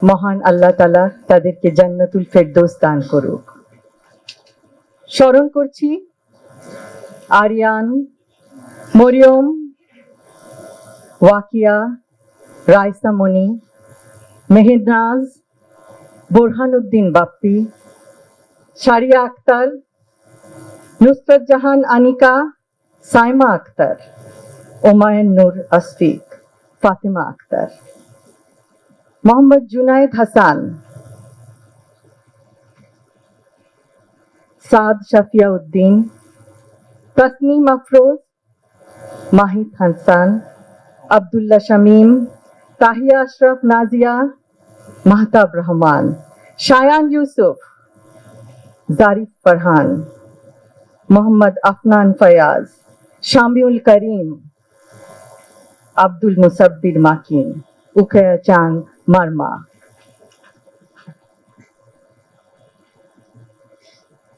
মহান আল্লাহ তাআলা তাদেরকে জান্নাতুল ফেরদৌস দান করুক। স্মরণ করছি আরিয়ান, মরিয়ম, ওয়াকিয়া, রাইসা মনি, মেহেরনাজ, বোরহানুদ্দিন বাপ্পি, সারিয়া আক্তার, নুসরাত জাহান আনিকা, সাইমা আক্তার, ওমায়ন নূর আসফিক, ফাতেমা আক্তার, মোহাম্মদ জুনায়েদ হাসান, সাদ শাফিয়া উদ্দিন, তাসনিম আফরোজ, মাহিদ হাসান, আব্দুল্লাহ শামীম, তাহিয়া আশরাফ নাজিয়া, মাহতাব রহমান, শায়ান ইউসুফ, জারিফ ফারহান, মোহাম্মদ আফনান ফয়াজ, শামিউল করিম, আব্দুল মুসাব্বির মাকিন, উকায়া চাং মারমা,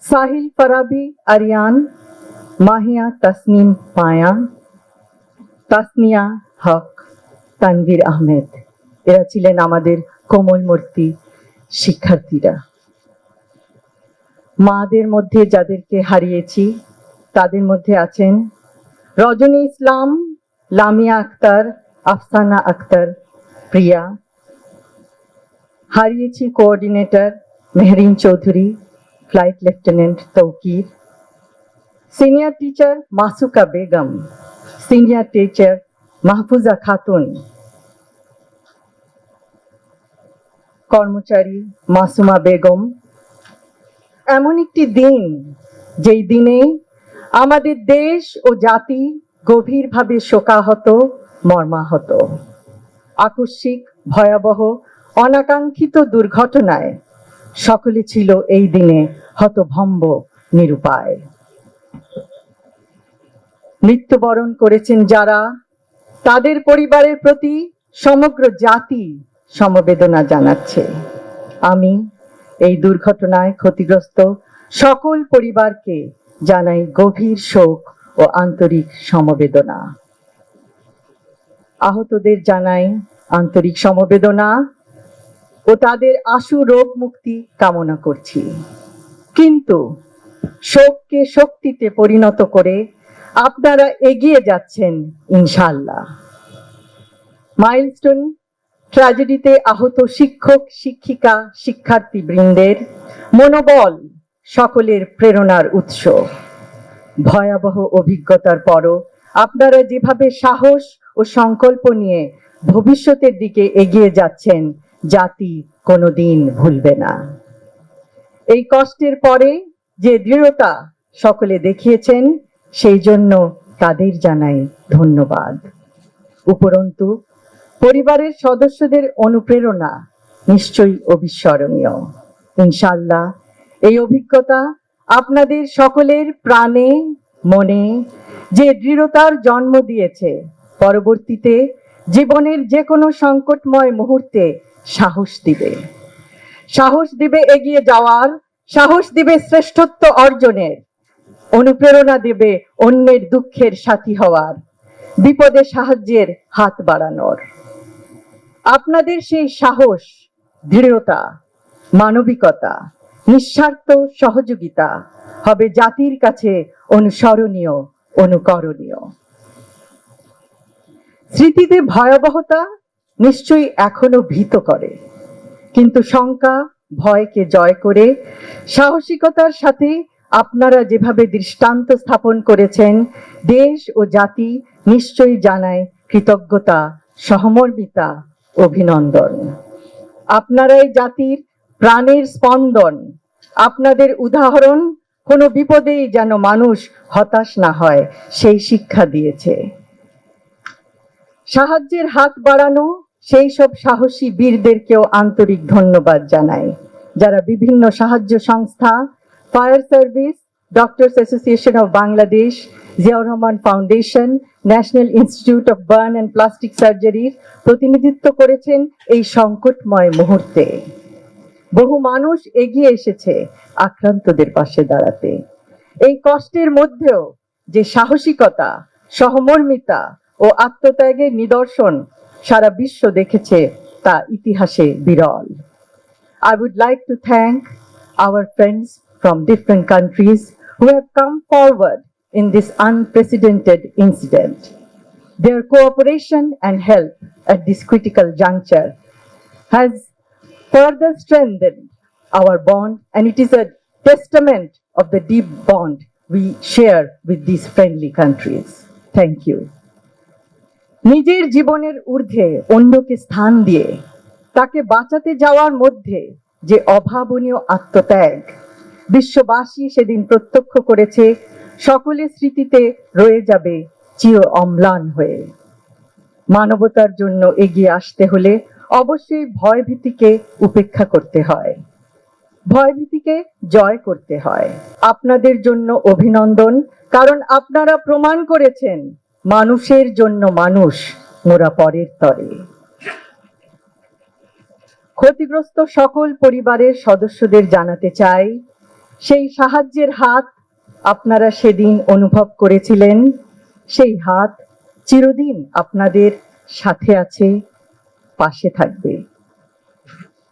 সাহিল ফরাবি আরিয়ান, মাহিয়া তাসনিম পায়া, তাসনিয়া হক, তানভীর আহমেদ। এরা ছিলেন আমাদের কোমলমূর্তি শিক্ষার্থীরা। মাদের মধ্যে যাদেরকে হারিয়েছি তাদের মধ্যে আছেন রজনী ইসলাম, লামিয়া আক্তার, আফসানা আক্তার, প্রিয়া। হারিয়েছি coordinator Mehrin Chowdhury, flight lieutenant Taukir, senior teacher Masuka Begum, senior teacher Mahfuza Khatun, কর্মচারী মাসুমা বেগম। এমন একটি দিন যেই দিনে আমাদের দেশ ও জাতি গভীরভাবে শোকাহত, মর্মাহত। আকস্মিক, ভয়াবহ, অনাকাঙ্ক্ষিত দুর্ঘটনায় সকলে ছিল এই দিনে হতভম্ব, নিরুপায়। মৃত্যুবরণ করেছেন যারা, তাদের পরিবারের প্রতি সমগ্র জাতি সমবেদনা জানাচ্ছে। আমি এই দুর্ঘটনায় ক্ষতিগ্রস্ত সকল পরিবারকে জানাই গভীর শোক ও আন্তরিক সমবেদনা। আহতদের জানাই আন্তরিক সমবেদনা ও তাদের আশু রোগ মুক্তি কামনা করছি। কিন্তু শোককে শক্তিতে পরিণত করে আপনারা এগিয়ে যাচ্ছেন ইনশাআল্লাহ। মাইলস্টোন ট্র্যাজেডিতে আহত শিক্ষক, শিক্ষিকা, শিক্ষার্থী বৃন্দের মনোবল সকলের প্রেরণার উৎস। ভয়াবহ অভিজ্ঞতার পরও আপনারা যেভাবে সাহস ও সংকল্প নিয়ে ভবিষ্যতের দিকে এগিয়ে যাচ্ছেন, জাতি কোনোদিন ভুলবে না। এই কষ্টের পরে যে দৃঢ়তা সকলে দেখিয়েছেন, সেই জন্য তাদের জানাই ধন্যবাদ। উপরন্তু পরিবারের সদস্যদের অনুপ্রেরণা নিশ্চয়ই অবিস্মরণীয়। ইনশাআল্লাহ এই অভিজ্ঞতা আপনাদের সকলের প্রাণে, মনে যে দৃঢ়তার জন্ম দিয়েছে, পরবর্তীতে জীবনের যে কোনো সংকটময় মুহূর্তে সাহস দিবে। সাহস দিবে এগিয়ে যাওয়ার, সাহস দিবে শ্রেষ্ঠত্ব অর্জনের, অনুপ্রেরণা দেবে অন্যের দুঃখের সাথী হওয়ার, বিপদে সাহায্যের হাত বাড়ানোর। আপনাদের সেই সাহস, দৃঢ়তা, মানবিকতা, নিঃস্বার্থ সহযোগিতা হবে জাতির কাছে অনুসরণীয়, অনুকরণীয়। স্মৃতিতে ভয়াবহতা নিশ্চয়ই এখনো ভীত করে, কিন্তু শঙ্কা, ভয়কে জয় করে সাহসিকতার সাথে আপনারা যেভাবে দৃষ্টান্ত স্থাপন করেছেন, দেশ ও জাতি নিশ্চয়ই জানায় কৃতজ্ঞতা, সহমর্মিতা, অভিনন্দন। আপনারাই জাতির প্রাণের স্পন্দন। আপনাদের উদাহরণ কোনো বিপদেই যেন মানুষ হতাশ না হয়, সেই শিক্ষা দিয়েছে। সাহায্যের হাত বাড়ানো সেই সব সাহসী বীরদেরকেও আন্তরিক ধন্যবাদ জানাই, যারা বিভিন্ন সাহায্য সংস্থা, fire service, doctors association of Bangladesh, Ziaur Rahman foundation, national institute of burn and plastic সার্জারির প্রতিনিধিত্ব করেছেন এই সংকটময় মুহূর্তে। বহু মানুষ এগিয়ে এসেছে আক্রান্তদের পাশে দাঁড়াতে। এই কষ্টের মধ্যেও যে সাহসিকতা, সহমর্মিতা ও আত্মত্যাগের নিদর্শন সারা বিশ্ব দেখেছে, তা ইতিহাসে বিরল। I would like to thank our friends from different countries who have come forward in this unprecedented incident. Their cooperation and help at this critical juncture has further strengthened our bond, and it is a testament of the deep bond we share with these friendly countries. Thank you. নিজের জীবনের ঊর্ধ্বে অন্যকে স্থান দিয়ে তাকে বাঁচাতে যাওয়ার মধ্যে যে অভাবনীয় আত্মত্যাগ বিশ্ববাসী সেদিন প্রত্যক্ষ করেছে, সকলের স্মৃতিতে রয়ে যাবে চির অম্লান হয়ে। মানবতার জন্য এগিয়ে আসতে হলে অবশ্যই ভয়ভীতিকে উপেক্ষা করতে হয়, ভয়ভীতিকে জয় করতে হয়। আপনাদের জন্য অভিনন্দন, কারণ আপনারা প্রমাণ করেছেন মানুষের জন্য মানুষ মোরা পরের তরে। ক্ষতিগ্রস্ত সকল পরিবারের সদস্যদের জানাতে চাই, সেই সাহায্যের হাত আপনারা সেদিন অনুভব করেছিলেন, সেই হাত চিরদিন আপনাদের সাথে আছে, পাশে থাকবে।